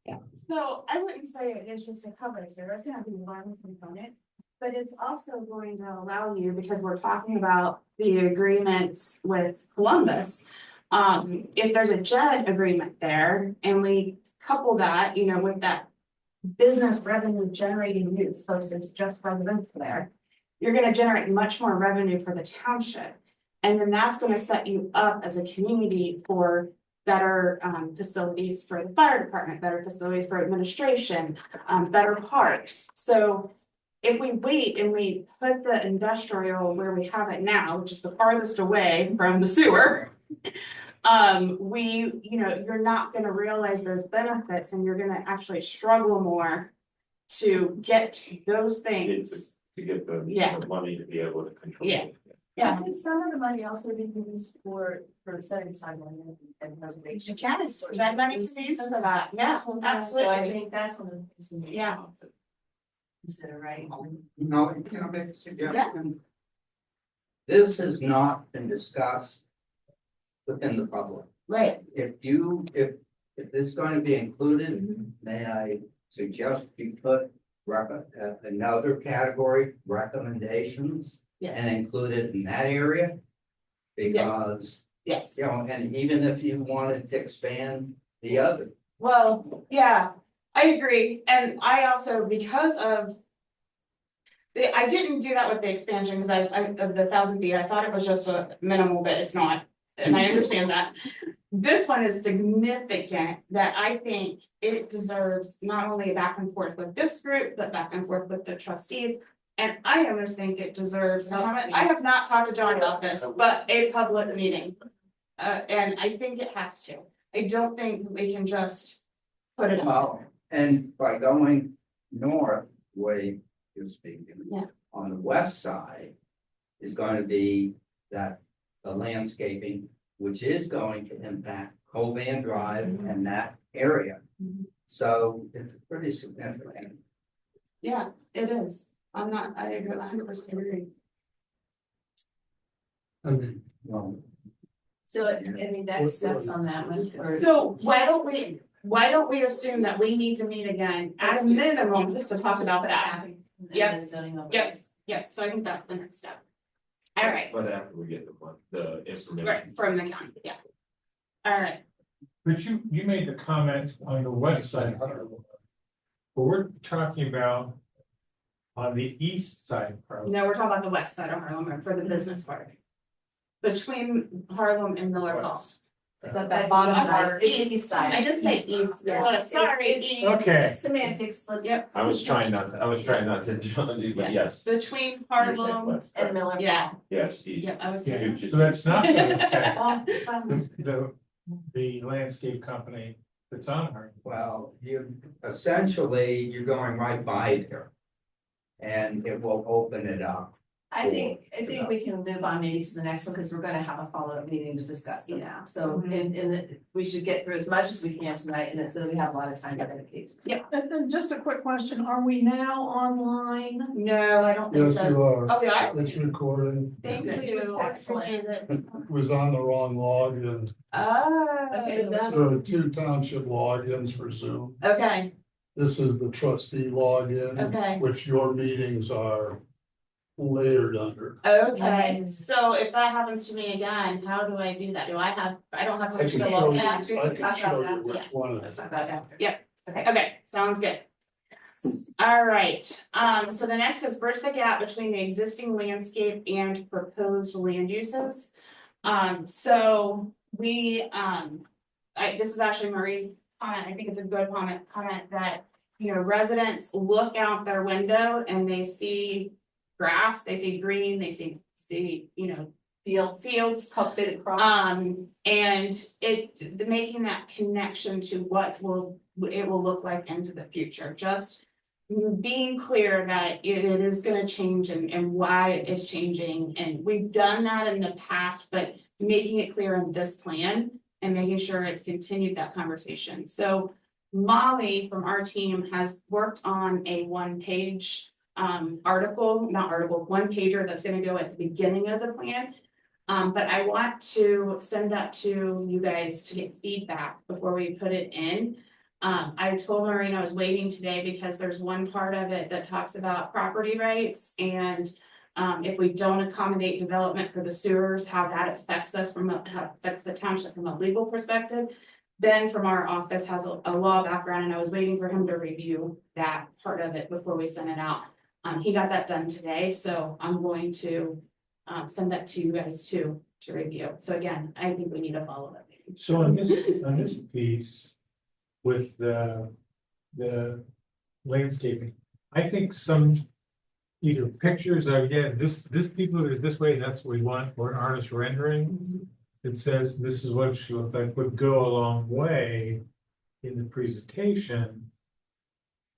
Yeah, so I wouldn't say it's just a coverage, there is gonna be one component. But it's also going to allow you, because we're talking about the agreements with Columbus. If there's a JED agreement there and we couple that, with that. Business revenue generating use versus just residential there. You're gonna generate much more revenue for the township. And then that's gonna set you up as a community for better facilities for the fire department, better facilities for administration, better parks. So if we wait and we put the industrial where we have it now, which is the farthest away from the sewer. You're not gonna realize those benefits and you're gonna actually struggle more to get those things. To get the Yeah. the money to be able to control. Yeah. it. Yeah. And some of the money also be used for setting aside money and preservation. That money can be used for that, yeah, So I absolutely, think that's one of the things we need Yeah. to consider, right? No, can I make a suggestion? This has not been discussed within the public. right, If this is going to be included, may I suggest you put another category, recommendations, Yeah. and include it in that area? Because, yes. and even if you wanted to expand the other, Well, yeah, I agree, and I also, because of. I didn't do that with the expansion, because of the 1,000 feet, I thought it was just a minimal, but it's not, and I understand that. This one is significant, that I think it deserves not only a back and forth with this group, but back and forth with the trustees. And I almost think it deserves, I have not talked to John about this, but a public meeting. And I think it has to. I don't think we can just put it out. well, and by going north, way you're speaking. Yeah. On the west side is going to be the landscaping, which is going to impact Covan Drive and that area. Mhm. So it's pretty significant. Yeah, it is. I agree, 100% agree. Well, So any next steps on that one, or? So why don't we assume that we need to meet again at a minimum, just to talk about that? Yep. And zoning overlays. Yep. Yeah, so I think that's the next step. All right, But after we get the information. right, from the county, yeah. All right, But you made the comment on the west side. But we're talking about. On the east side, probably. no, we're talking about the west side of Harlem for the business park. Between Harlem and Miller Falls. So that That's bottom east side. part. It's east side. I just say east, Yeah. oh, sorry, east. Okay. It's semantics, let's. Yep. I was trying not to join you, but yes. Between Harlem, And Miller. yeah, Yes, east. yeah, I was. Yeah, saying- so that's not gonna affect Oh, the landscape company that's on her. well, you're going right by there. And it will open it up. I think we can move on maybe to the next one, because we're gonna have a follow-up meeting to discuss them now, so, we should get through as much as we can tonight, and then, so we have a lot of time to dedicate to. Yeah. And then just a quick question, are we now online? No, I don't think Yes, so. you are. Oh, we are? It's recording. Thank Good. you. Excellent. Appreciate it. It was on the wrong login. Okay, Oh, There are two township logins for Zoom. okay, This is the trustee login, okay, which your meetings are layered under. okay, so if that happens to me again, how do I do that? I don't have I much can to show look you, at? I can show you which one it Let's is. talk about that. Okay, sounds good. All right, so the next is bridge the gap between the existing landscape and proposed land uses. So we, this is actually Marie's comment, I think it's a good comment that, residents look out their window and they see grass, they see green, they see, fields. Cultivated crops. And making that connection to what it will look like into the future, just being clear that it is gonna change and why it's changing, and we've done that in the past, but making it clear in this plan and making sure it's continued that conversation. So Molly from our team has worked on a one-page one pager that's gonna go at the beginning of the plan. But I want to send that to you guys to get feedback before we put it in. I told Maureen I was waiting today because there's one part of it that talks about property rights and. If we don't accommodate development for the sewers, how that affects us how affects the township from a legal perspective. Ben from our office has a law background and I was waiting for him to review that part of it before we sent it out. He got that done today, so I'm going to send that to you guys too to review. So again, I think we need a follow-up. So on this piece with the landscaping, I think some either pictures of, again, this people is this way, that's what we want, or an artist rendering. It says this is what it should look like, would go a long way in the presentation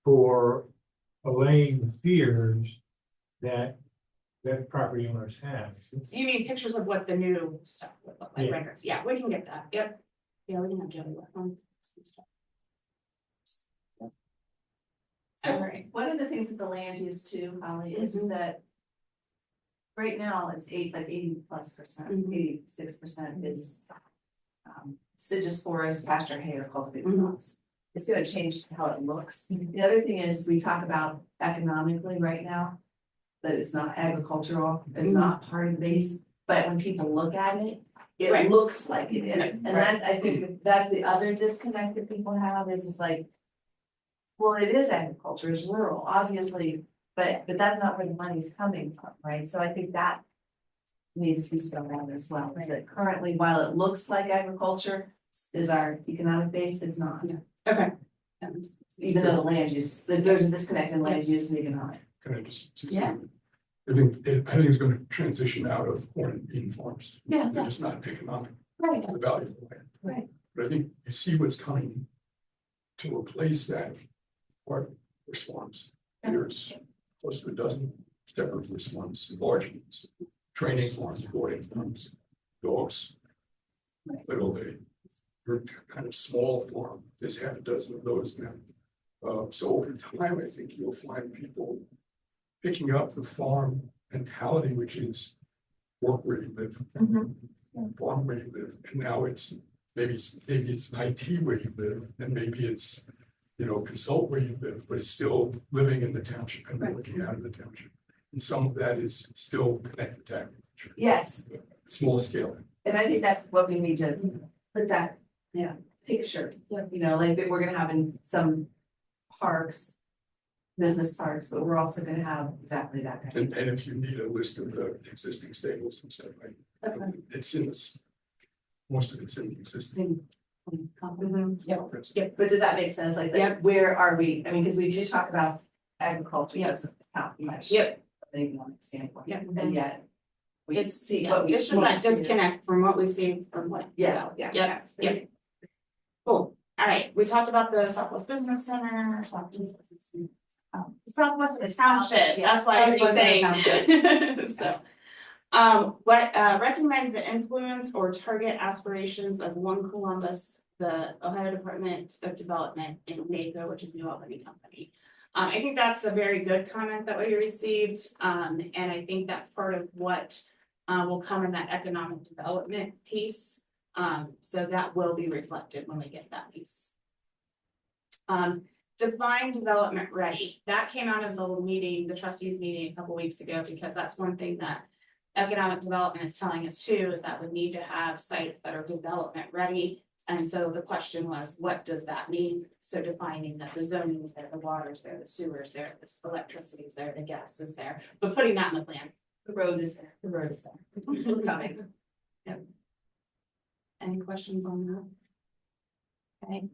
for allaying the fears that property owners have. You mean pictures of what the new stuff would look like, Yeah. records? Yeah, we can get that. Yep. Yeah, we can have Joey work on some stuff. So Alright. one of the things with the land use too, Holly, is that. Right now, it's 80+%, Mhm. 86% is. Deciduous forest, pasture, hay, or cultivated Mhm. crops. It's gonna change how it looks. The other thing is, we talk about economically right now. That it's not agricultural, it's Mhm. not part of the base, but when people look at it. It Right. looks like it is, Right. and that's, I think, that's the other disconnect that people have is like. Well, it is agriculture, it's rural, obviously, but that's not where the money's coming from, right? So I think that. Needs to be spelled out as well, is that currently, while it looks like agriculture is our economic base, it's not. Okay. Even though the land use, there's a disconnect in land use and economic. Can I just? Yeah. I think it's gonna transition out of corn and bean farms. Yeah, They're just not economic, right, the value of the land. right. But I think you see what's coming to replace that part of farms. There's close to a dozen separate farms, large ones, training farms, boarding farms, dogs. Little they're kind of small farm, there's half a dozen of those now. So over time, I think you'll find people picking up the farm mentality, which is work where you live. Farm where you live, and now it's maybe it's an IT where you live, and maybe it's, consult where you live, but it's still living in the township and working out of the township. And some of that is still connected to agriculture, Yes, small scale. and I think that's what we need to put that, picture, like that we're gonna have in some parks. Business parks, but we're also gonna have exactly that. And if you need a list of the existing stables and stuff, it's in this. Most of it's in the existing. Yep. principle. But does that make sense? Like, where are we? I mean, because we do talk about agriculture, doesn't count much. Yep. From an economic standpoint, Yep. and yet. We It's, see yeah, what we it's see. just that disconnect from what we see from what. Yeah. Yep. Cool, alright, we talked about the Southwest Business Center, Southwest It's Township, South- yeah, that's why I Southwest was saying. So. Recognize the influence or target aspirations of One Columbus, the Ohio Department of Development in NACO, which is New Albany Company. I think that's a very good comment that we received, and I think that's part of what will come in that economic development piece. So that will be reflected when we get that piece. Define development ready. That came out of the meeting, the trustees meeting a couple weeks ago, because that's one thing that economic development is telling us too, is that we need to have sites that are development ready. And so the question was, what does that mean? So defining that the zoning is there, the water's there, the sewer's there, the electricity is there, the gas is there, but putting that in the plan. The road is there. The road is there. We're coming. Any questions on that? Okay.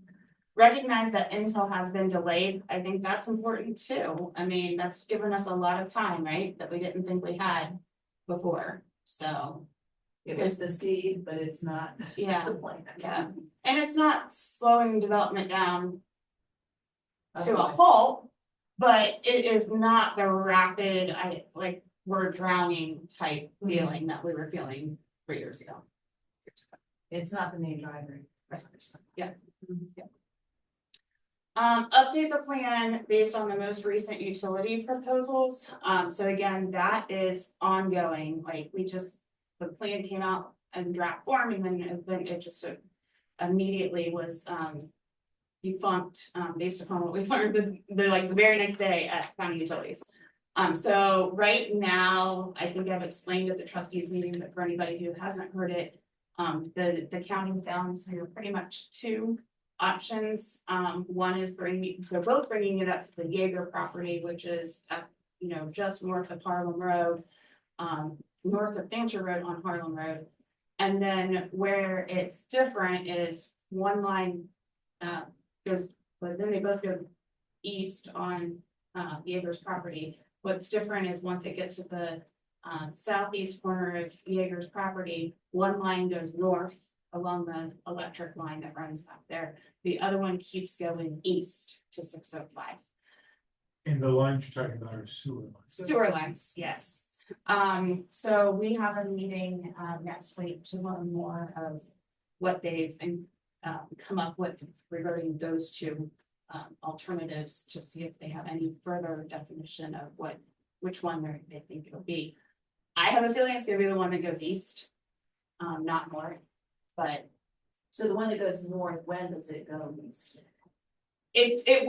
Recognize that Intel has been delayed. I think that's important too. I mean, that's given us a lot of time, right? That we didn't think we had before, so. It was the seed, but it's not. Yeah, the plant. yeah. And it's not slowing development down to a Otherwise. halt, but it is not the rapid, we're drowning type feeling that we were feeling 3 years ago. It's not the main driver. Yeah. Update the plan based on the most recent utility proposals. So again, that is ongoing, like we just the plan came out in draft form and then it just immediately was, defunct, based upon what we learned the very next day at county utilities. So right now, I think I've explained at the trustees meeting, but for anybody who hasn't heard it, the county's down to pretty much two options. One is they're both bringing it up to the Jaeger property, which is, just north of Harlem Road, north of Fancher Road on Harlem Road. And then where it's different is one line, but then they both go east on, Jaeger's property. What's different is once it gets to the southeast corner of Jaeger's property, one line goes north along the electric line that runs back there. The other one keeps going east to 605. And the lines you're talking about are sewer lines. Sewer lines, yes. So we have a meeting next week to learn more of what they've come up with regarding those two alternatives to see if they have any further definition of which one they think it'll be. I have a feeling it's gonna be the one that goes east, not north, but So the one that goes north, when does it go east? it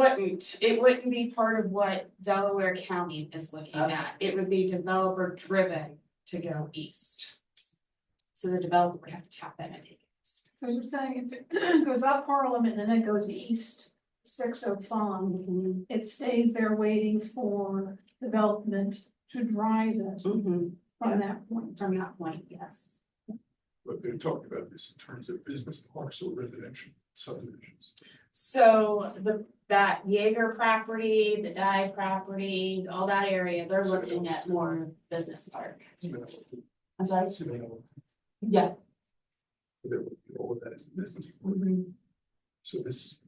wouldn't be part of what Delaware County is looking at. It would be developer driven to go east. So the developer would have to tap in and take it east. So you're saying if it goes up Harlem and then it goes east, 605, it stays there waiting for development to drive it from that point. From that point, yes. But they're talking about this in terms of business parks or residential subdivisions. So that Jaeger property, the Dye property, all that area, they're looking at more business park. I'm sorry? Yeah. All of that is business. So this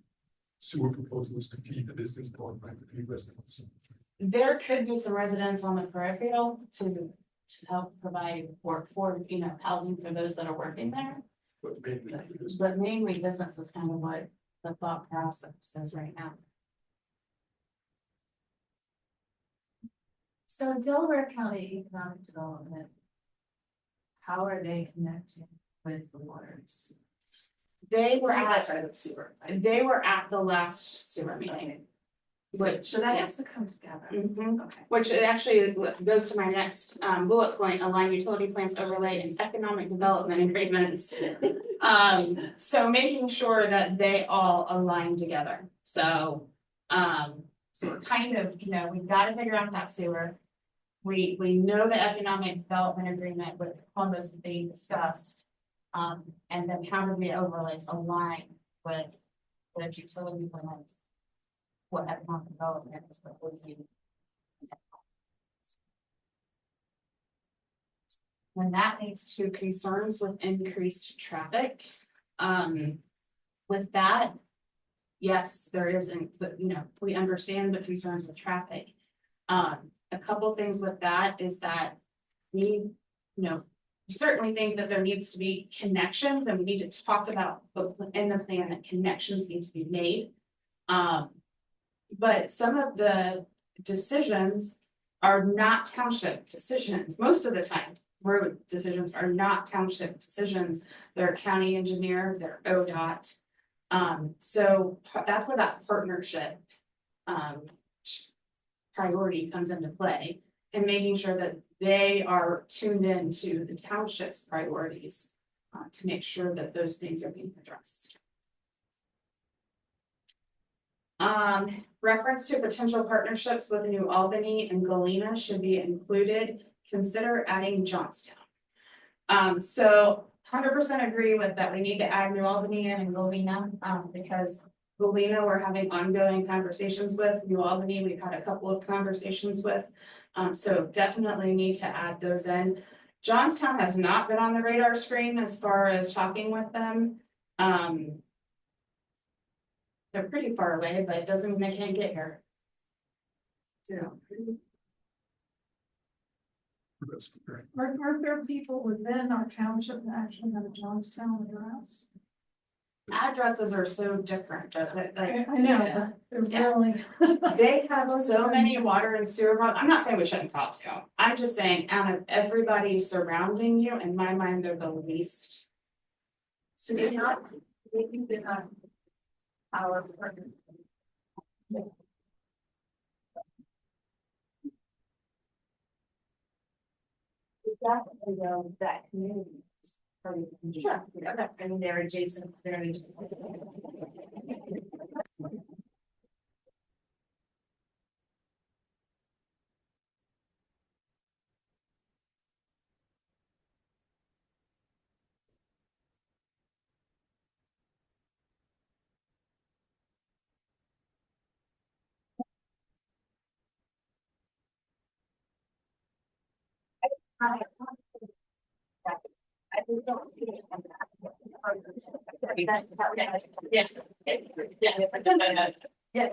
sewer proposal is to feed the business park, right, to feed residents. There could be some residents on the peripheral to help provide work for, housing for those that are working there. But mainly it is- But mainly business is kind of what the thought process is right now. So Delaware County Economic Development, how are they connecting with the waters? They were at the sewer. the last sewer meeting. Which, So that has to come together. Mhm. Okay. Which it actually goes to my next bullet point, align utility plans overlay and economic development agreements. So making sure that they all align together, so we're kind of, we've got to figure out that sewer. We know the economic development agreement with Columbus is being discussed. And then how do the overlays align with utility plans? What economic development is proposing. And that leads to concerns with increased traffic. With that, yes, there isn't, we understand the concerns with traffic. A couple things with that is that we, certainly think that there needs to be connections and we need to talk about in the plan that connections need to be made. But some of the decisions are not township decisions. Most of the time, road decisions are not township decisions. They're county engineer, they're ODOT. So that's where that partnership priority comes into play, and making sure that they are tuned into the township's priorities to make sure that those things are being addressed. Reference to potential partnerships with New Albany and Galena should be included. Consider adding Johnstown. So 100% agree with that. We need to add New Albany and Galena because Galena we're having ongoing conversations with. New Albany we've had a couple of conversations with. So definitely need to add those in. Johnstown has not been on the radar screen as far as talking with them. They're pretty far away, but it doesn't mean they can't get here. So. That's great. Aren't there people within our township that actually have a Johnstown address? addresses are so different, that, like, I know, but they're really. they have so many water and sewer problems. I'm not saying we shouldn't call Costco. I'm just saying, out of everybody surrounding you, in my mind, they're the least. So they're not, they think they're not our partner. Definitely know that community. Sure. I mean, they're adjacent, they're. I just don't. Yes. Yeah.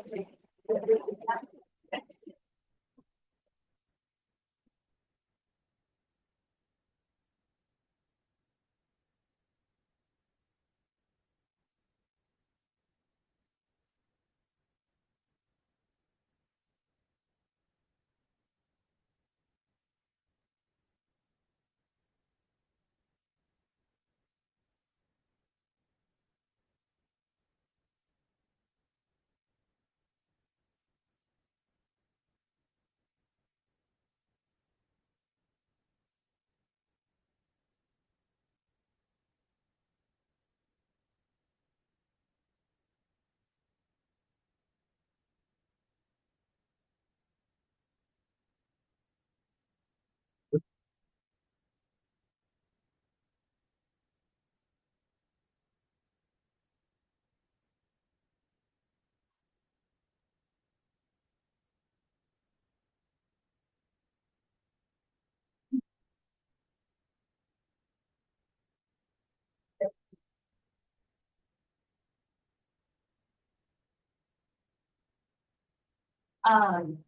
Um,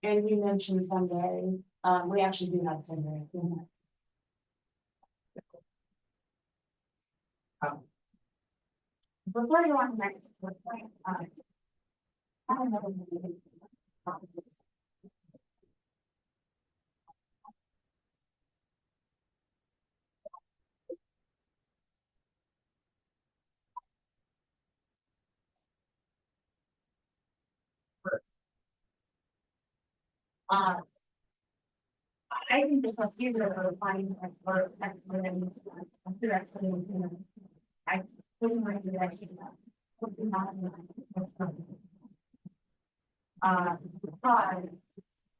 And you mentioned Sunday, we actually do have Sunday. Before you want next, I don't know. Uh, I think the trustees are finding that for excellent, I wouldn't like to actually. Because,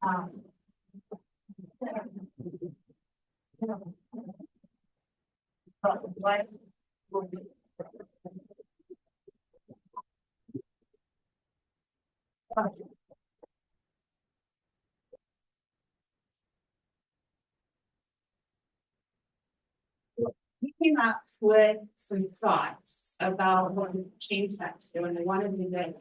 um. But what would be. We came up with some thoughts about what we change that to, and I wanted to do that.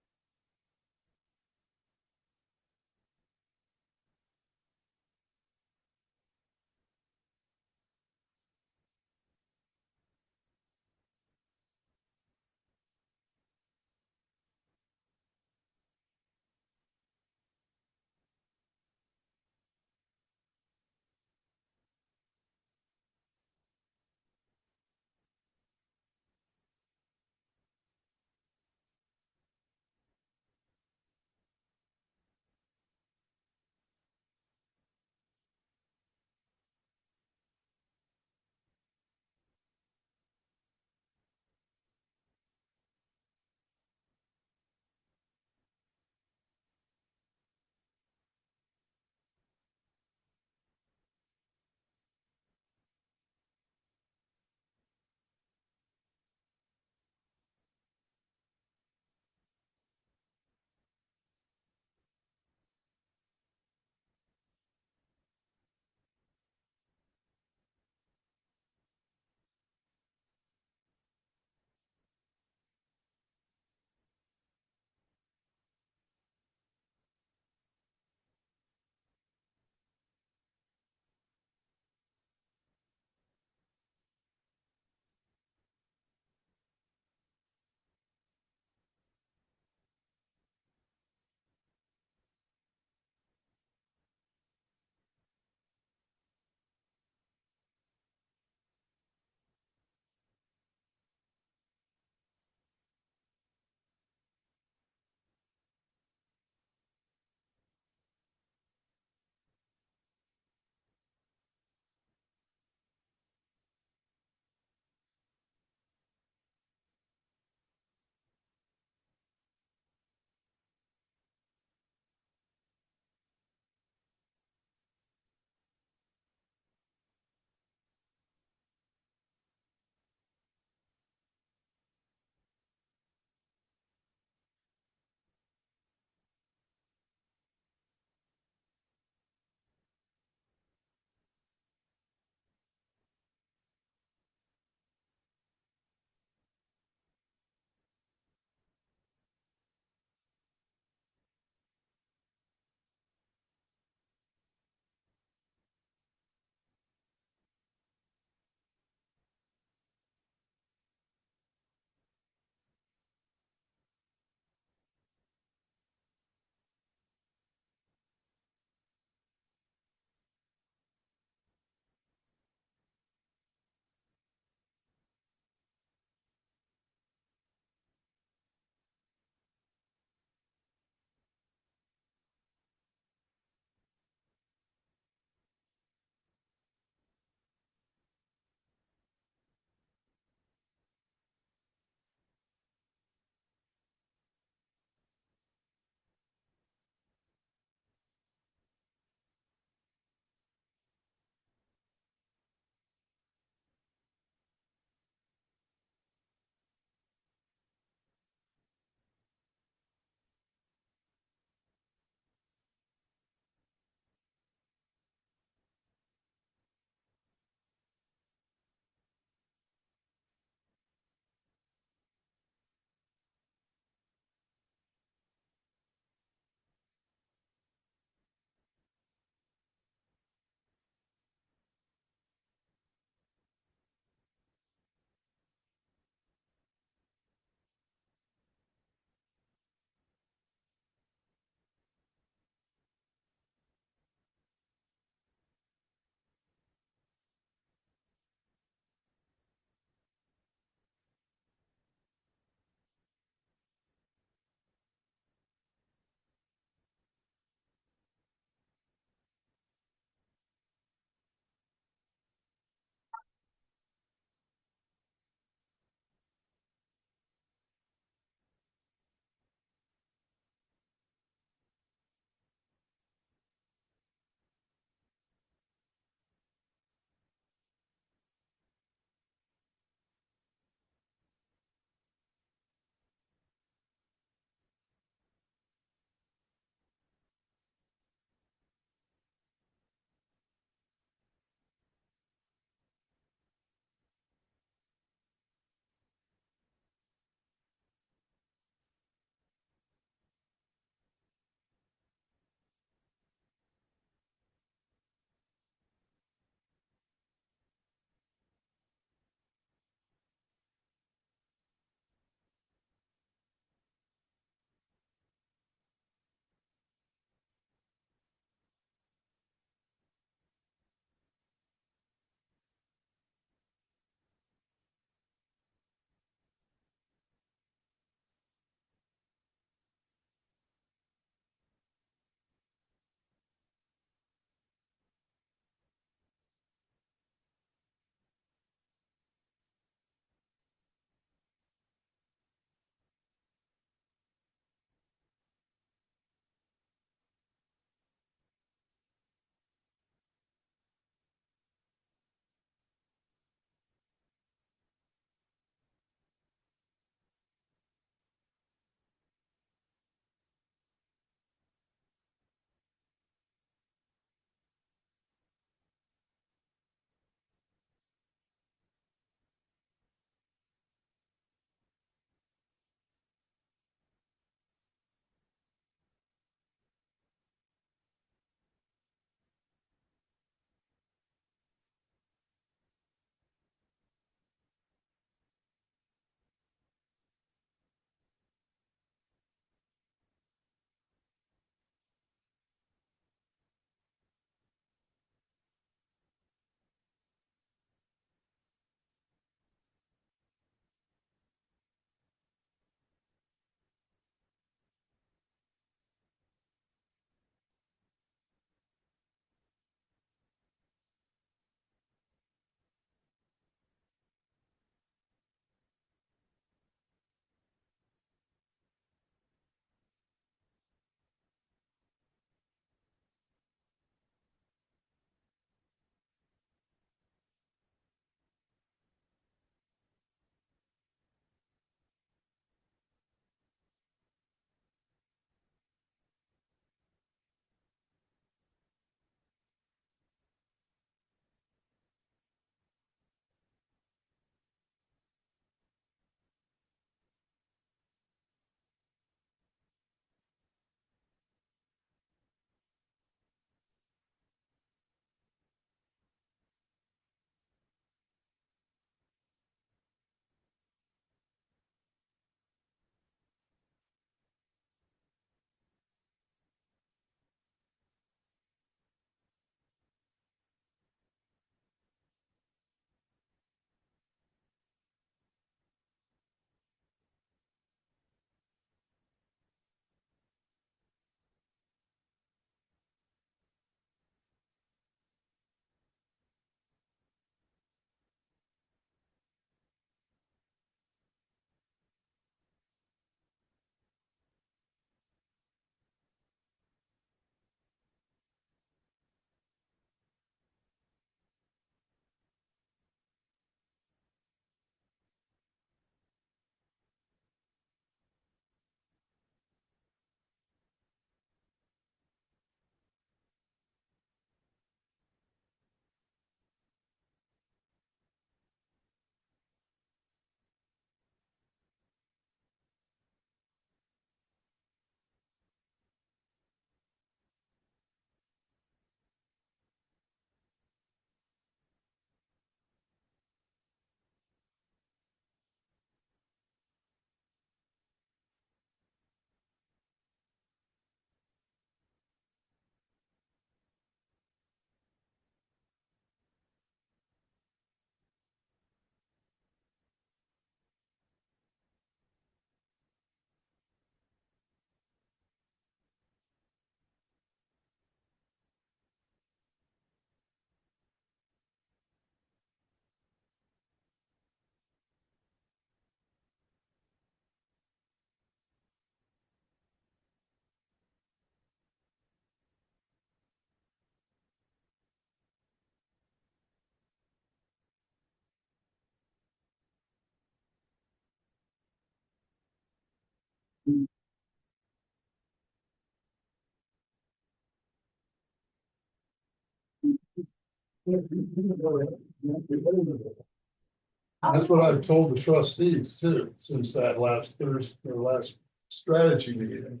That's what I've told the trustees too, since that last Thursday, or last strategy meeting.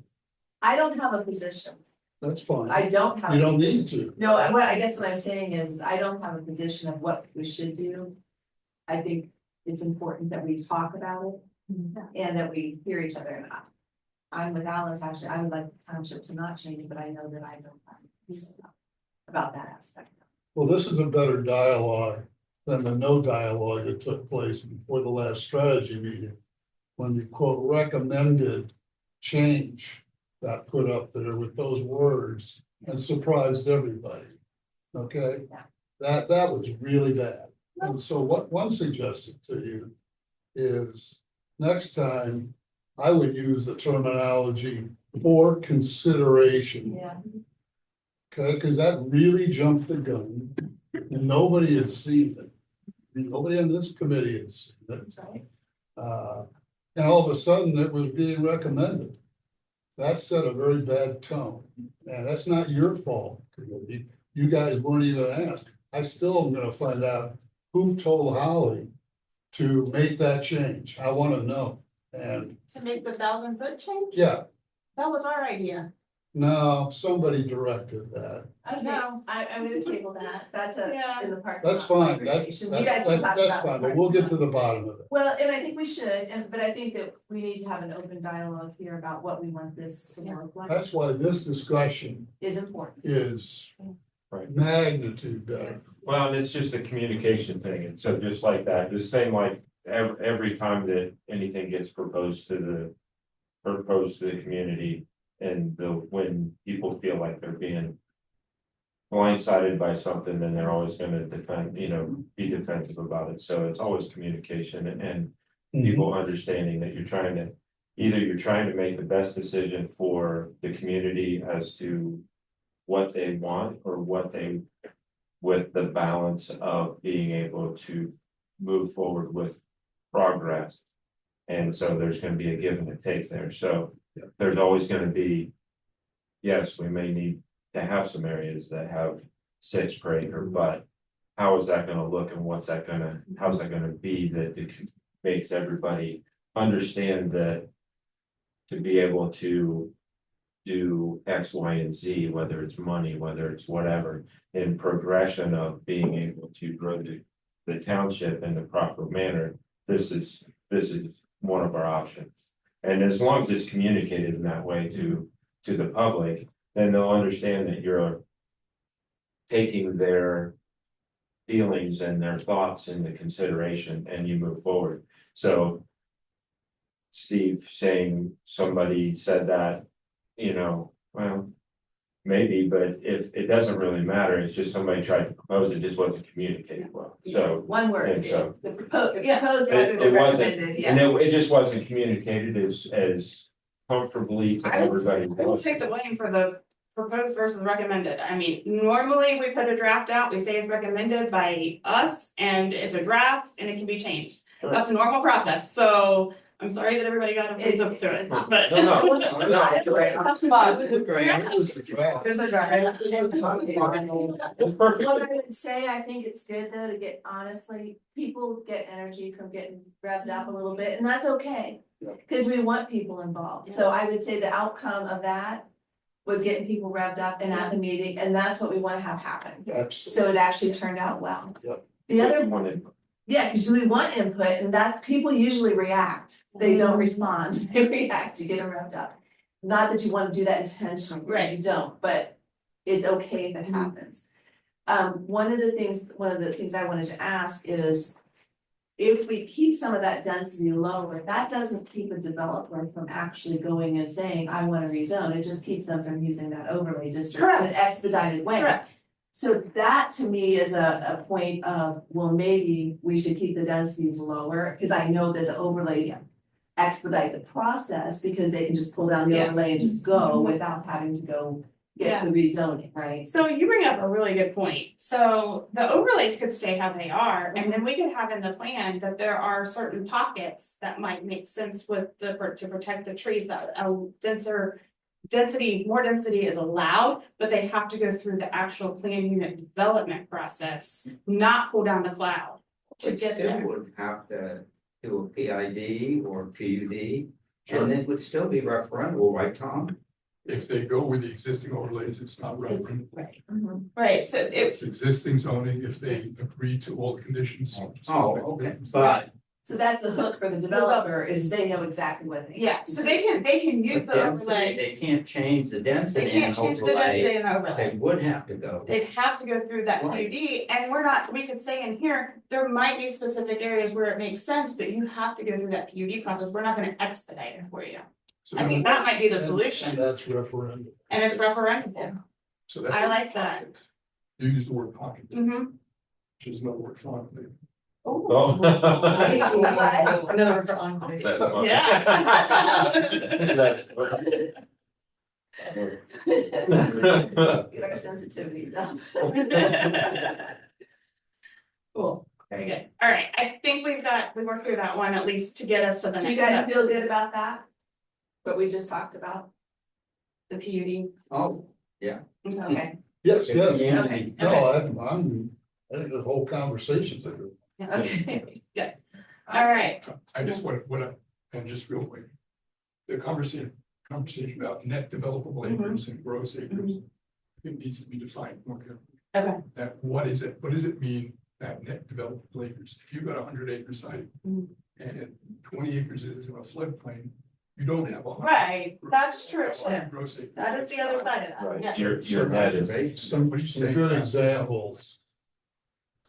I don't have a position. That's fine. I don't have. You a don't position. need to. No, I guess what I'm saying is I don't have a position of what we should do. I think it's important that we talk about it and that we hear each other. And I'm with Alice, actually, I would like the township to not change, but I know that I don't have to say about that aspect. Well, this is a better dialogue than the no dialogue that took place before the last strategy meeting. When the quote recommended change got put up there with those words and surprised everybody. Okay, Yeah. that was really bad. And so what one suggested to you is next time I would use the terminology for consideration. Yeah. Okay, because that really jumped the gun. And nobody had seen it. Nobody on this committee had seen it. That's right. And all of a sudden it was being recommended. That set a very bad tone. And that's not your fault. You guys weren't even asked. I still am gonna find out who told Holly to make that change. I wanna know. And To make the 1,000-foot change? yeah, That was our idea. no, somebody directed that. Okay, No. I'm gonna table that. That's Yeah. in the park. That's fine. Conversation. You guys can talk That's about fine, the but we'll get to parking the lot. bottom of it. Well, and I think we should, but I think that we need to have an open dialogue here about what we want this to look like That's why this discussion is important. is Right. magnitude better. Well, and it's just a communication thing, and so just like that, the same like every time that anything gets proposed to the community. And when people feel like they're being blindsided by something, then they're always gonna defend, be defensive about it, so it's always communication and people understanding that you're trying to make the best decision for the community as to what they want or with the balance of being able to move forward with progress. And so there's gonna be a give and a take there, so there's always gonna be, yes, we may need to have some areas that have 6 per acre, but how is that gonna look and how's that gonna be that it makes everybody understand that to be able to do X, Y, and Z, whether it's money, whether it's whatever, in progression of being able to grow the township in the proper manner, this is one of our options. And as long as it's communicated in that way to the public, then they'll understand that you're taking their feelings and their thoughts into consideration and you move forward. So Steve saying somebody said that, well, maybe, but if it doesn't really matter, it's just somebody tried to propose, it just wasn't communicated well, so. One word, and so- the proposed It wasn't, recommended, yeah. and it just wasn't communicated as comfortably to I will- everybody. I will take the blame for the proposed versus recommended. I mean, normally we put a draft out, we say it's recommended by us and it's a draft and it can be changed. Sure. That's a normal process, so I'm sorry that everybody got a face up to it, but. No, There's a drive. It's perfect. What I would say, I think it's good though to get, honestly, people get energy from getting revved up a little bit, and that's okay. Cause we want people involved, so I would say the outcome of that was getting people revved up and at the meeting, and that's what we wanna have happen. Absolutely. So it actually turned out well. Yep. The other, One, yeah, cause we want input, and that's, people usually react, they don't respond, they react, you get them revved up. Not that you wanna do that intentionally, Right. you don't, but it's okay if it happens. One of the things I wanted to ask is, if we keep some of that density lower, that doesn't keep a developer from actually going and saying, I wanna rezone, it just keeps them from using that overlay district in an Correct. expedited way. Correct. So that to me is a point of, well, maybe we should keep the densities lower, cause I know that the overlays expedite the process, because they can just pull down the Yeah. overlay and just go without having to go get the rezoning, right? So you bring up a really good point. So the overlays could stay how they are, and then we could have in the plan that there are certain pockets that might make sense with to protect the trees, that a denser density, more density is allowed, but they have to go through the actual plan unit development process, not pull down the cloud to But get still there. would have to do a PID or PUD, Sure. and it would still be referendable, right, Tom? If they go with the existing overlays, it's not relevant. Right, Mhm. right, so It's it's, existing zoning if they agree to all the conditions. Oh, okay, but So that's the hook for the developer, is they know exactly what they. yeah, so they can use but the density, overlay, they can't change the they density can't and change the density overlay, and overlay. they would have to go. They'd have to go through that Right. PUD, and we're not, we could say in here, there might be specific areas where it makes sense, but you have to go through that PUD process, we're not gonna expedite it for you. So I think that might be the And solution, that's referendum. and it's referendable. so that's. I like that. You use the word pocket, Mm-hmm. which is another word for enclave. Oh. Another word for enclave. That's funny. Yeah. That's funny. Get our sensitivities up. Cool, very good, alright, I think we worked through that one at least to get us to the Do you next guys step, feel good about that? What we just talked about? the PUD. Oh, Okay, Yes, the yes, community, no, I think the whole conversation's a good. okay. Good, alright, I just want, and just real quick. The conversation about net developable acres and gross acres. It needs to be defined more carefully. okay, That, what does it mean, that net developable acres? If you've got 100-acre site. Mhm. And 20 acres is in a floodplain, you don't have 100. right, that's true, 100 too. gross acres. That is the other side of that, Right, yes. your net is, Somebody's Some saying. good that- examples.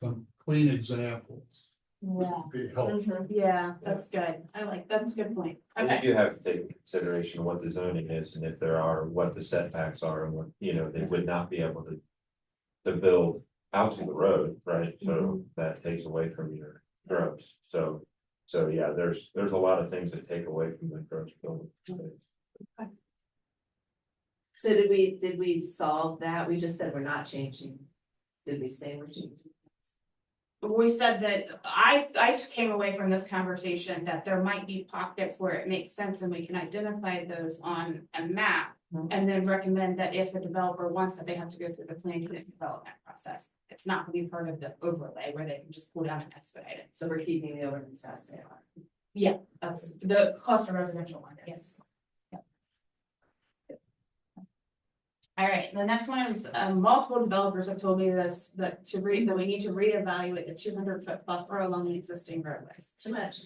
Some clean examples Yeah, would be helpful. yeah, that's good, that's a good point, and you okay, do have to take into consideration what the zoning is, and if there are, what the setbacks are, and what, they would not be able to. To build out to the road, right, so that takes away from your gross, so yeah, there's a lot of things that take away from the gross building space. So did we solve that? We just said we're not changing. Did we say we're changing? we said that, I came away from this conversation that there might be pockets where it makes sense and we can identify those on a map. Mhm. And then recommend that if a developer wants that, they have to go through the plan unit development process. It's not gonna be part of the overlay where they can just pull down and expedite it. So we're keeping the overlays as they are. That's the cluster residential one, yes. Yep. All right, the next one is, multiple developers have told me this, that we need to reevaluate the 200-foot buffer along the existing roadways. Too much.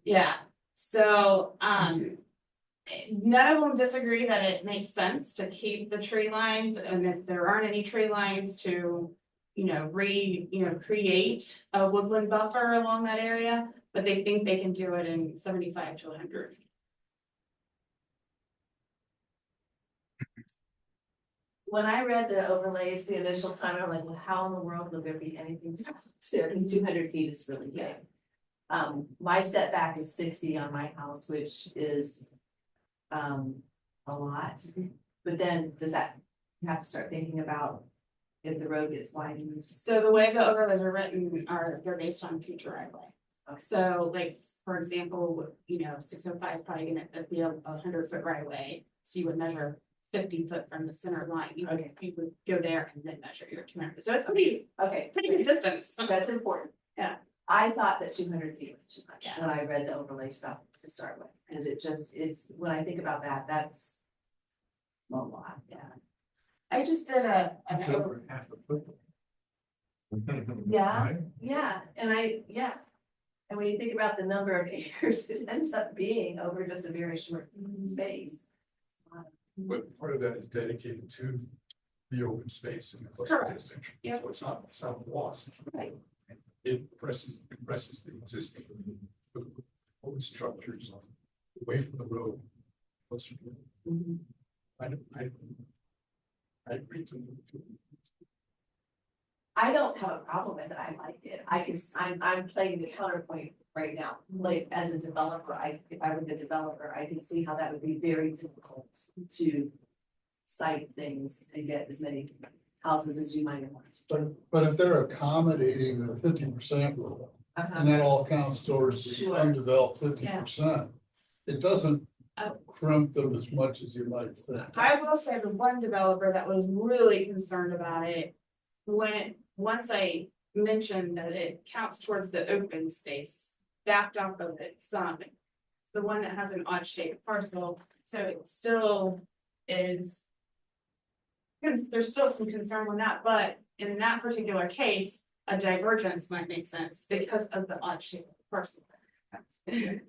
Yeah, so, none of them disagree that it makes sense to keep the tree lines, and if there aren't any tree lines to. Create a woodland buffer along that area, but they think they can do it in 75 to 100 feet. When I read the overlays the initial time, I'm like, well, how in the world will there be anything there? Because 200 feet is really big. My setback is 60 on my house, which is a lot. But then does that, you have to start thinking about if the road gets widened? So the way the overlays are written they're based on future right of way. Okay. So like, for example, 605 probably gonna be a 100-foot right of way, so you would measure 50 foot from the center line. You would go there and then measure your 200, so it's pretty Okay, good distance. that's important. Yeah. I thought that 200 feet was too much Yeah. when I read the overlay stuff to start with, because it's, when I think about that, that's a lot, yeah. I just did It's over half a foot. Yeah. Right? Yeah, and and when you think about the number of acres, it ends up being over just a very short space. But part of that is dedicated to the open space in the cluster Correct. district. Yep. So it's not lost. Right. It compresses the existing open structures away from the road. Closer to it. I agree to. I don't have a problem with it, I like it, I'm playing the counterpoint right now, like, as a developer, if I were the developer, I could see how that would be very difficult to cite things and get as many houses as you might want. But if they're accommodating the 50% rule, and that all counts towards the Sure. undeveloped 50%, it doesn't crimp them as much as you might think. I will say the one developer that was really concerned about it. Once I mentioned that it counts towards the open space, backed off of it some. It's the one that has an odd shaped parcel, so it still is. There's still some concerns on that, but in that particular case, a divergence might make sense because of the odd shaped parcel.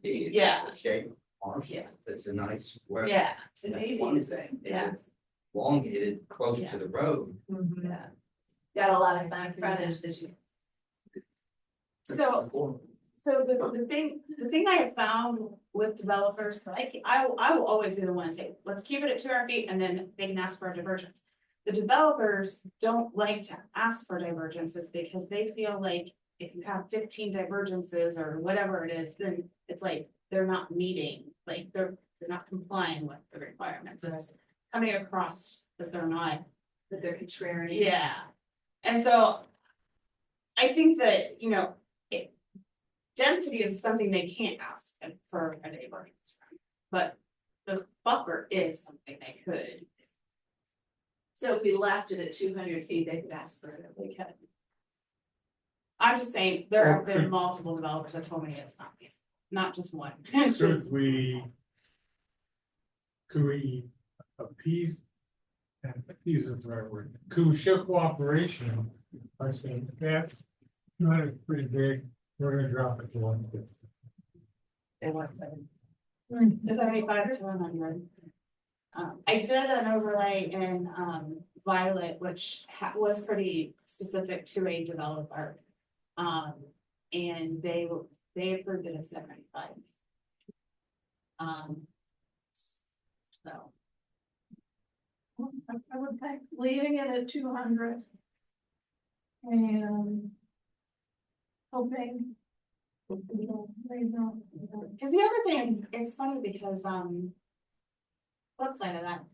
Yeah. Shape, parcel, Yeah. it's a nice square. Yeah, It's That's easy one to say. thing. If Yeah. it's Elongated, close Yeah. to the road. Yeah. Got a lot of time frontage that you. so. So the thing I have found with developers, like, I will always be the one to say, let's keep it at 200 feet and then they can ask for a divergence. The developers don't like to ask for divergences because they feel like if you have 15 divergences or whatever it is, then it's like they're not meeting, like they're not complying with the requirements. It's coming across as they're not. That they're contrarian. Yeah. And so I think that, density is something they can't ask for a divergence from, but the buffer is something they could. So if we left it at 200 feet, they could ask for it. They could. I'm just saying, there have Well, been could- multiple developers that told me it's not feasible, not just one. It's just, Could we appease? And appease is the right word, could we show cooperation by saying that, not a pretty big, we're gonna drop it to 150. They want seven. 75 to 100. I did an overlay in Violet, which was pretty specific to a developer. And they approved it at 75. So. I would think leaving it at 200. And. Hoping. They don't. Cause the other thing, it's funny because, flip side of that.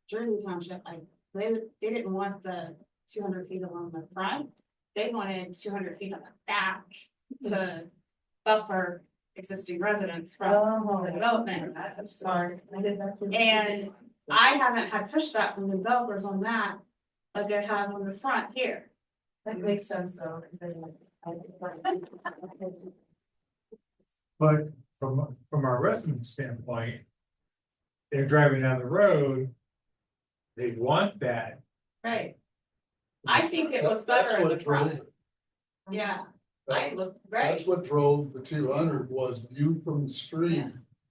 Jersey Township, like, they didn't want the 200 feet along the front. They wanted 200 feet on the back to buffer existing residents from the development. That's smart. I did that. And I haven't had pushback from the developers on that, like they have on the front here. That makes sense though. But from our resident standpoint. They're driving down the road. They want that, Right. I think it looks better in the front. Yeah, I That- look That's great. what drove the 200 was view from the street,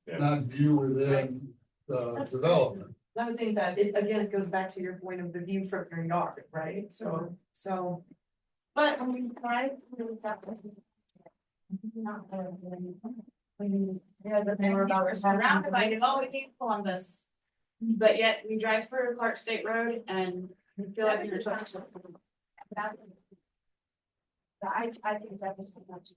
Yeah. not view within the development. Another thing that, it goes back to your point of the view from your yard, right? So. But when we drive through that. Yeah, but they were about. We're surrounded by, we need Columbus. But yet we drive through Clark State Road and we feel like you're touching. I think that was so much.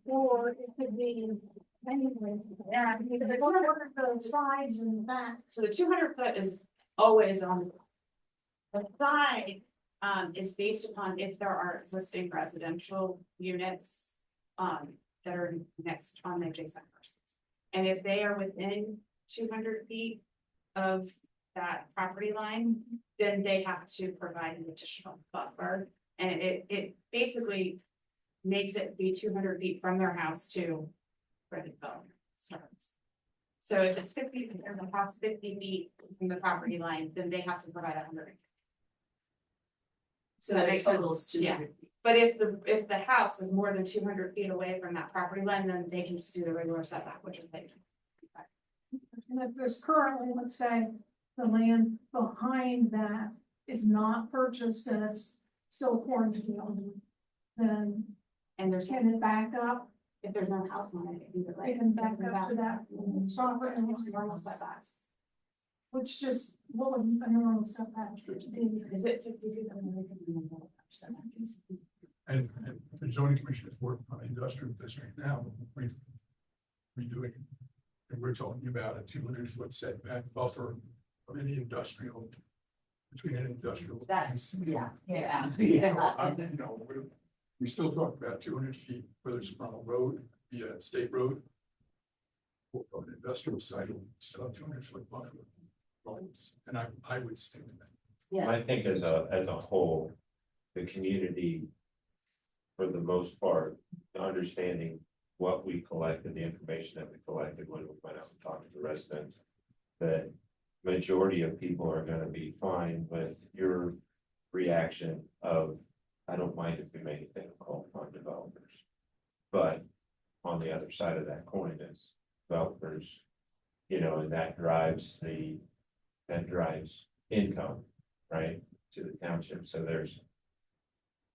Or it could be anyway. Yeah, So it's one of the sides and the back. so the 200 foot is always on. The side, is based upon if there are existing residential units, that are next on the adjacent parcels. And if they are within 200 feet of that property line, then they have to provide an additional buffer. And it basically makes it be 200 feet from their house to where the development starts. So if it's 50 feet from the house, 50 feet from the property line, then they have to provide 100. So that makes totals 200 feet. But if the house is more than 200 feet away from that property line, then they can just do the regular setback, which is like. And if there's currently, let's say, the land behind that is not purchased and it's still cornfield. Then And there's, can it back up? if there's no house on it, either They way. can back up to that property And it's normal setbacks. which just will a normal setback for today. Is it 50 feet? I mean, we can do more setback. And the zoning commission is working on industrial district now, redoing it. And we're talking about a 200-foot setback buffer from any industrial between an industrial. That's, yeah, yeah. So, Yeah. you know, we still talk about 200 feet, whether it's from a road, via state road. Or on an industrial site, we still have 200 foot buffer. Lines. And I would stick to that. Yeah. I think as a whole, the community, for the most part, understanding what we collected, the information that we collected when we went out and talked to the residents, that majority of people are gonna be fine with your reaction of, I don't mind if we make it difficult on developers. But on the other side of that coin is developers, you know, and that drives income, right, to the township, so there's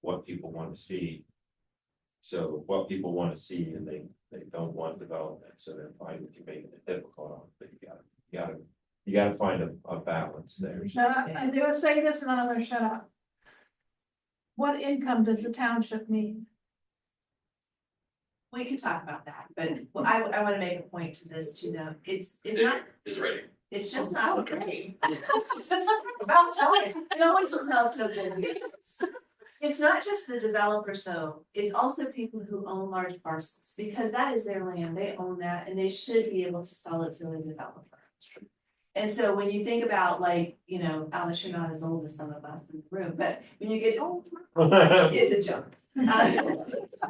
what people want to see. So what people want to see, and they don't want development, so they're fine with you making it difficult on, but you gotta find a balance there. Now, I'm gonna say this and then I'm gonna shut up. What income does the township need? We can talk about that, but I wanna make a point to this to them, it's not, Is ready. it's just not okay. It's just about time, it always smells so good. It's not just the developers though, it's also people who own large parcels, because that is their land, they own that, and they should be able to sell it to a developer. And so when you think about like, you know, Alice, you're not as old as some of us in the room, but when you get to it's a joke.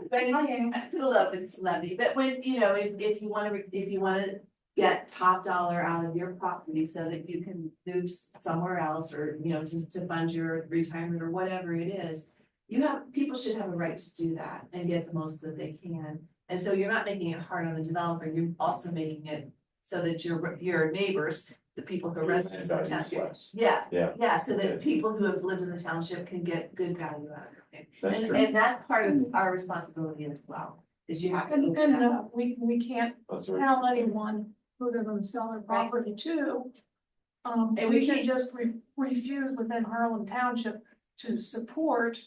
But you fill up and celebrity, but when, you know, if you wanna get top dollar out of your property so that you can move somewhere else, or, you know, to fund your retirement or whatever it is. People should have a right to do that and get the most that they can. And so you're not making it hard on the developer, you're also making it so that your neighbors, the people who are residents of the township. Yeah, so that people who have lived in the township can get good value out of it. That's true. And that's part of our responsibility as well, is you have to. And open that up. no, we can't That's right. tell anyone who they're gonna sell their property to. And We we can can't- just refuse within Harlem Township to support.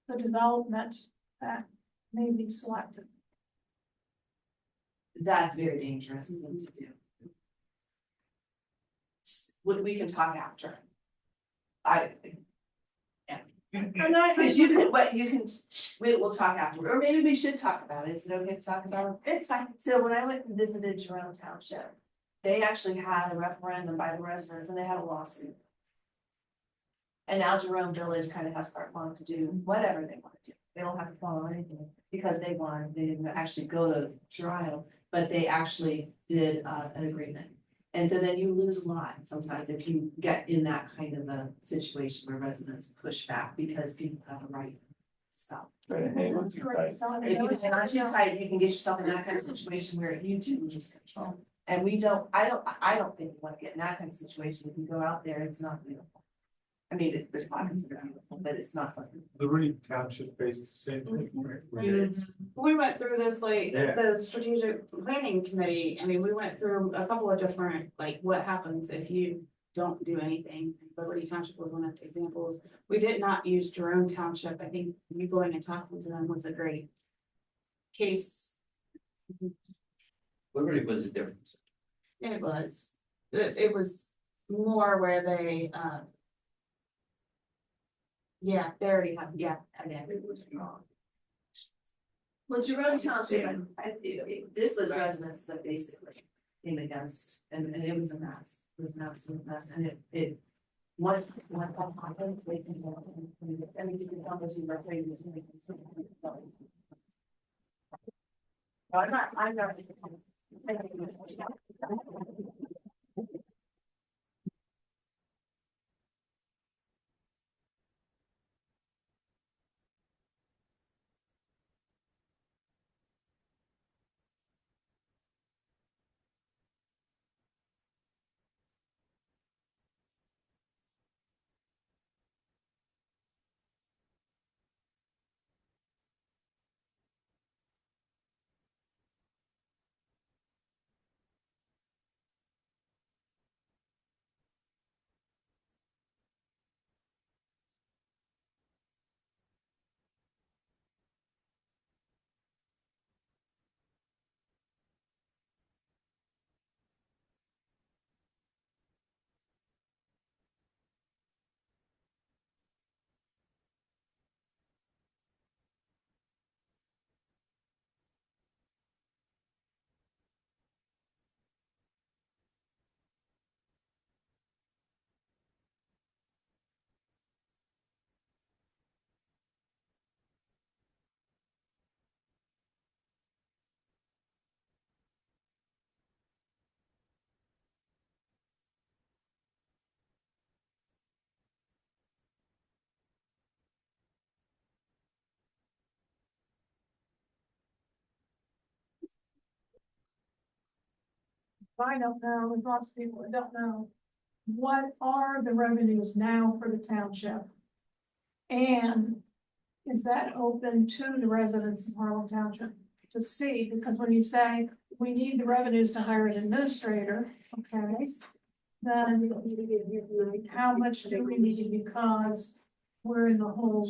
The development that may be selected. That's very dangerous thing to do. We can talk after. And I, Because we'll talk after, or maybe we should talk about it, is it okay to talk about it? It's fine. So when I went and visited Jerome Township, they actually had a referendum by the residents and they had a lawsuit. And now Jerome Village kind of has carte blanche to do whatever they want to do. They don't have to follow anything because they didn't actually go to trial, but they actually did an agreement. And so then you lose a lot sometimes if you get in that kind of a situation where residents push back because people have a right to sell. Try to hang on too tight. If you hang on too tight, you can get yourself in that kind of situation where you do lose control. And I don't think you want to get in that kind of situation. If you go out there, it's not beautiful. I mean, there's pockets that are beautiful, but it's not something. Liberty Township based the same thing, right? We went through this like Yeah. the strategic planning committee. I mean, we went through a couple of different, like, what happens if you don't do anything. Liberty Township was one of the examples. We did not use Jerome Township. I think you going and talking to them was a great case. Liberty was a difference. It was. It was more where they, yeah, they already have, yeah, I mean, it was wrong. Well, Jerome Township, this was residents that basically came against, and it was a mess, it was an absolute mess, and it. Once that happened, they can, I mean, you can tell those who are afraid of doing it. I'm not. I don't know, there's lots of people that don't know. What are the revenues now for the township? And is that open to the residents of Harlem Township to see? Because when you say we need the revenues to hire an administrator, okay? Then how much do we need because we're in the whole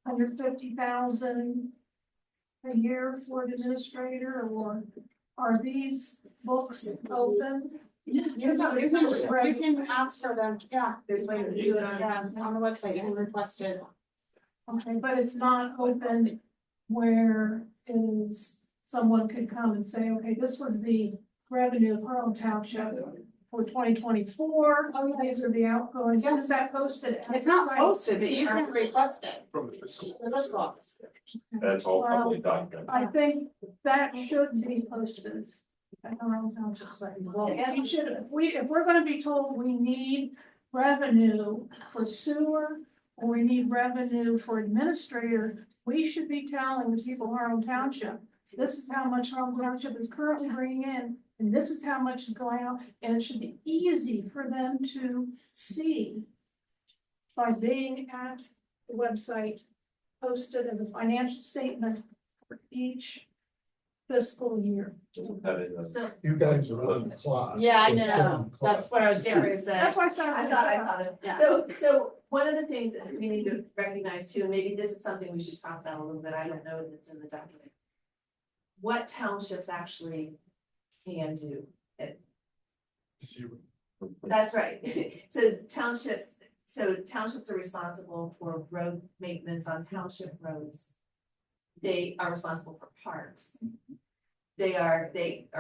150,000 a year for an administrator, or are these books open? You can ask for them, yeah. There's a way to do it on the website and request it. Okay, but it's not open where is someone could come and say, okay, this was the revenue of Harlem Township for 2024. Oh, these are the outgoings. Yeah. Is that posted? at It's the not site? posted, but you can request it. From the fiscal. The fiscal office. That's all public document. I think that should be posted at Harlem Township site. Well, yeah. You should, if we're gonna be told we need revenue for sewer, or we need revenue for administrator, we should be telling the people of Harlem Township, this is how much Harlem Township is currently bringing in, and this is how much is going out, and it should be easy for them to see by being at the website, posted as a financial statement for each fiscal year. That is a- So You guys are on the clock. Yeah, I It's on know, the clock. that's what I was getting ready to say. That's why I said. I thought I saw them. Yeah. So one of the things that we need to recognize too, and maybe this is something we should talk about a little bit, I don't know if it's in the document. What townships actually can do. Zero. That's right. So townships are responsible for road maintenance on township roads. They are responsible for parks. They are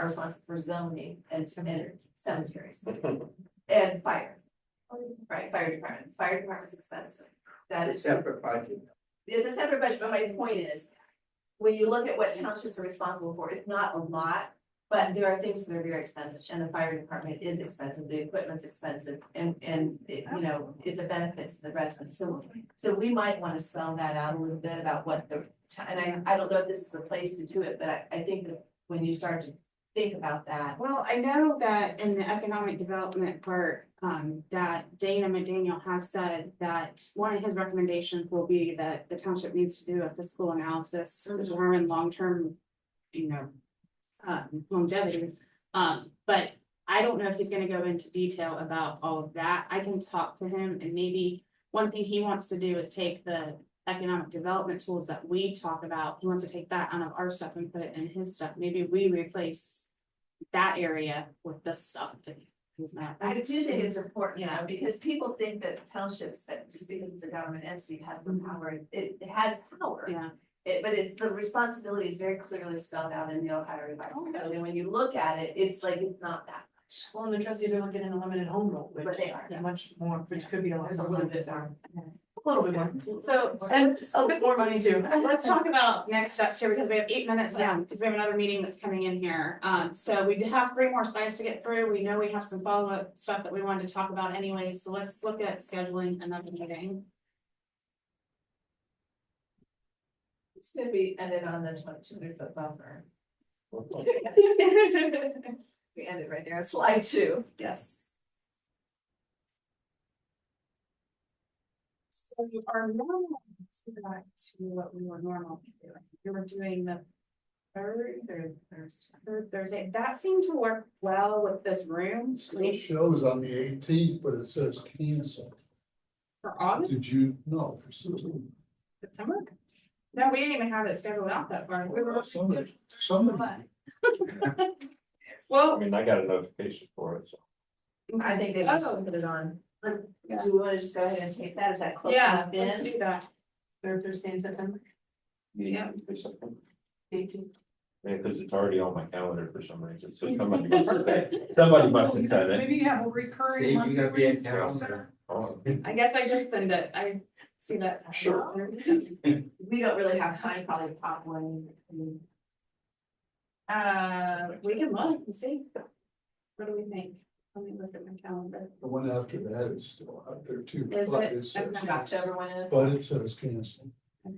responsible for zoning and cemeteries and fire. Right, fire department's expensive. That It's is, separate budget. it's a separate budget, but my point is, when you look at what townships are responsible for, it's not a lot. But there are things that are very expensive, and the fire department is expensive, the equipment's expensive, and it, you know, it's a benefit to the residents. So we might wanna spell that out a little bit about what and I don't know if this is the place to do it, but I think that when you start to think about that. Well, I know that in the economic development part, that Dana McDaniel has said that one of his recommendations will be that the township needs to do a fiscal analysis to determine long-term, you know, longevity. But I don't know if he's gonna go into detail about all of that. I can talk to him, and maybe one thing he wants to do is take the economic development tools that we talk about. He wants to take that out of our stuff and put it in his stuff. Maybe we replace that area with this stuff that he's not. I do think it's important, Yeah. because people think that townships, that just because it's a government entity, has some power, it has power. Yeah, But it's, the responsibility is very clearly spelled out in the Ohio Revised Code, and when you look at it, it's like, it's not that much. Well, and the trustees are looking at a limited home rule, But which they are. much more, which could be a lot. There's a little bit more. A little bit more, so, and a bit more money too. let's talk about next steps here, because we have 8 minutes, because we have another meeting that's coming in here. So we have 3 more slides to get through. We know we have some follow-up stuff that we wanted to talk about anyway, so let's look at scheduling another meeting. It's gonna be ended on the 200-foot buffer. We ended right there, slide 2. Yes. So our normal, let's go back to what we were normally doing. We were doing the third Thursday. That seemed to work well with this room. Still shows on the 18th, but it says cancel. For August, Did you know for Susan? September? No, we didn't even have it scheduled out that far. We were. Somebody. I Well, mean, I got a notification for it, so. I think they must Oh. have put it on. Do Yeah. we wanna just go ahead and take that? Is that close Yeah, enough let's in? do that. Third Thursday in September, Yeah. 18th. Yeah, because it's already on my calendar for some reason, so somebody must have said it. Maybe you have a recurring. Steve, you gotta be in monthly town. center. Oh, I guess I just send it. I see that. Sure. We don't really have time probably to pop one. We can look and see. What do we think? Let me look at my calendar. The one after that is still out there too. Is but it? says- Okay. October one is, But it says cancel.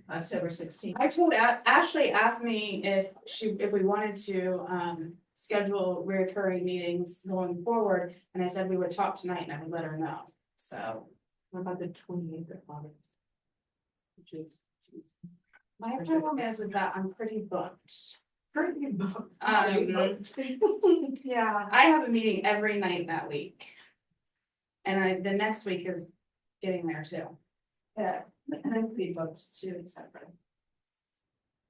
October 16th. I told Ashley asked me if we wanted to, schedule recurring meetings going forward, and I said we would talk tonight and I would let her know, so. What about the 28th of August? Which is. My problem is that I'm pretty booked. Pretty booked. Yeah, I have a meeting every night that week. And the next week is getting there too. Yeah, and I'm pretty booked too, separate.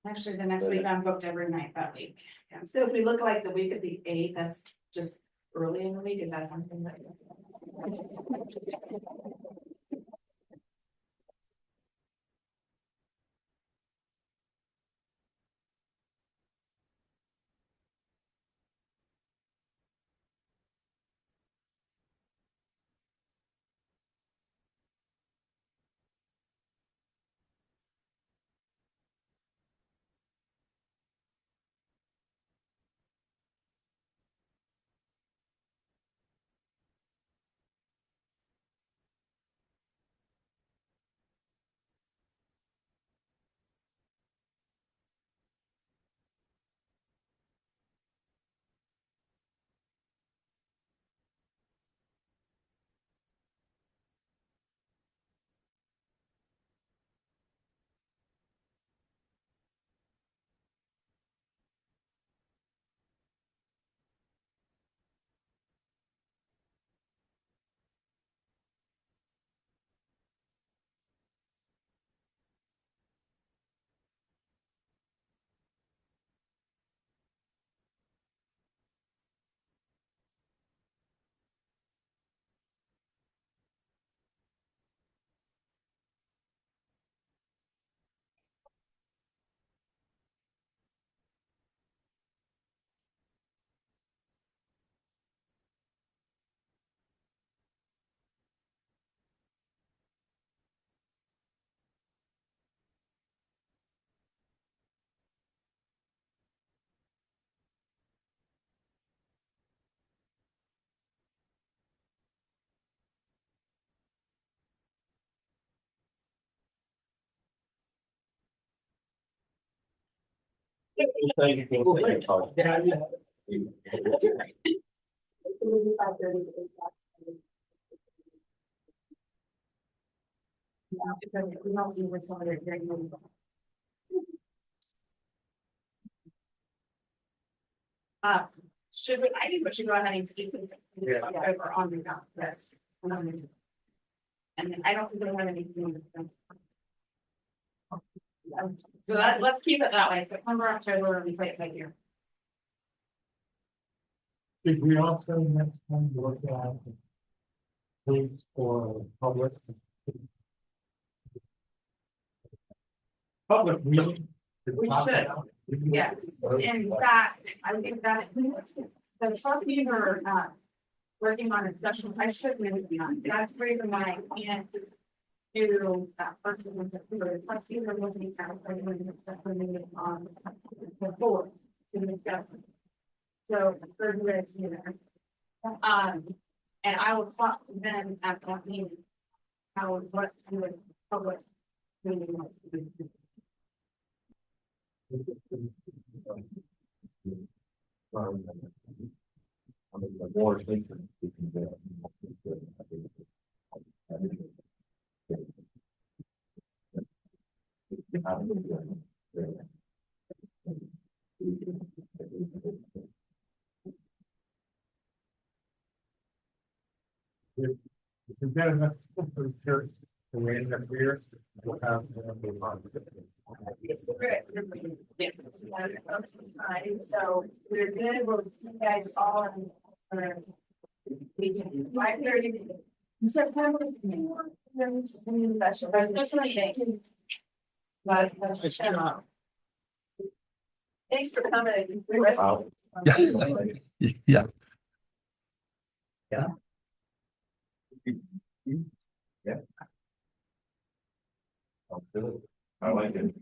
Actually, the next week I'm booked every night that week. Yeah. So if we look like the week of the 8th, that's just early in the week, is that something that? Thank you for your time. Should we, I think we should go ahead and keep it over on the list. And I don't think we have anything. So let's keep it that way, September, October, we play it by year. Did we also next time look at links for public? Public meeting? We should. Yes, in fact, I think that's, the trustees are, working on a special, I should maybe not, that's the reason why I can't do that first one, the trustees are looking at, a special meeting on the board to discuss. So, third way, and I will talk to them at that meeting, how, what, to the public. Meeting. More things that we can do. If we've got enough for the church to raise up here, we'll have. It's great. Yeah. So we're good, we'll see you guys all in. 5:30 in September. Special meeting. Thanks for coming. Yes. Yeah. I like it.